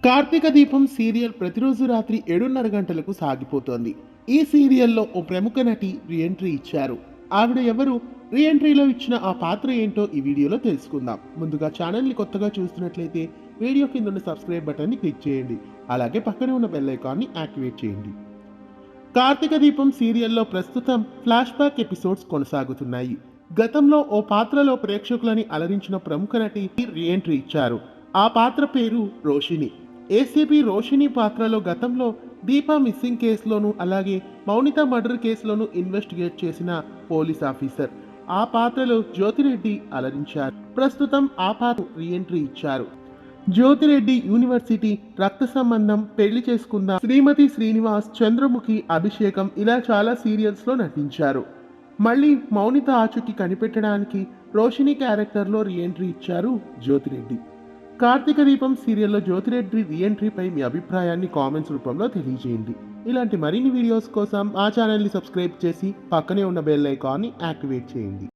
కార్తీక దీపం సీరియల్ ప్రతిరోజు రాత్రి 7:30 గంటలకు సాగిపోతోంది. ఈ సీరియల్లో ఓ ప్రముఖ నటి రీఎంట్రీ ఇచ్చారు. ఆవిడ ఎవరు, రీఎంట్రీలో ఇచ్చిన ఆ పాత్ర ఏంటో ఈ వీడియోలో తెలుసుకుందాం. ముందుగా ఛానల్ని కొత్తగా చూస్తున్నట్లయితే వీడియో కింద ఉన్న సబ్స్క్రైబ్ బటన్ని క్లిక్ చేయండి. అలాగే పక్కనే ఉన్న బెల్ ఐకాన్ని యాక్టివేట్ చేయండి. కార్తీక దీపం సీరియల్లో ప్రస్తుతం ఫ్లాష్ బ్యాక్ ఎపిసోడ్స్ కొనసాగుతున్నాయి. గతంలో ఓ పాత్రలో ప్రేక్షకులని అలరించిన ప్రముఖ నటి రీఎంట్రీ ఇచ్చారు. ఆ పాత్ర పేరు రోషిని. ఏసీపీ రోషిని పాత్రలో గతంలో దీపా మిస్సింగ్ కేసులోను అలాగే మౌనిత మర్డర్ కేసులోను ఇన్వెస్టిగేట్ చేసిన పోలీస్ ఆఫీసర్. ఆ పాత్రలో జ్యోతిరెడ్డి అలరించారు. ప్రస్తుతం ఆ పాత్ర రీఎంట్రీ ఇచ్చారు. జ్యోతిరెడ్డి యూనివర్సిటీ, రక్త సంబంధం, పెళ్లి చేసుకుందాం, శ్రీమతి శ్రీనివాస్, చంద్రముఖి, అభిషేకం ఇలా చాలా సీరియల్స్లో నటించారు. మళ్ళీ మౌనిత ఆచూకీ కనిపెట్టడానికి రోషిని క్యారెక్టర్లో రీఎంట్రీ ఇచ్చారు జ్యోతిరెడ్డి. కార్తీక దీపం సీరియల్లో జ్యోతిరెడ్డి రీఎంట్రీపై మీ అభిప్రాయాన్ని కామెంట్స్ రూపంలో తెలియజేయండి. ఇలాంటి మరిన్ని వీడియోస్ కోసం ఆ ఛానల్ని సబ్స్క్రైబ్ చేసి పక్కనే ఉన్న బెల్ ఐకాన్ని యాక్టివేట్ చేయండి.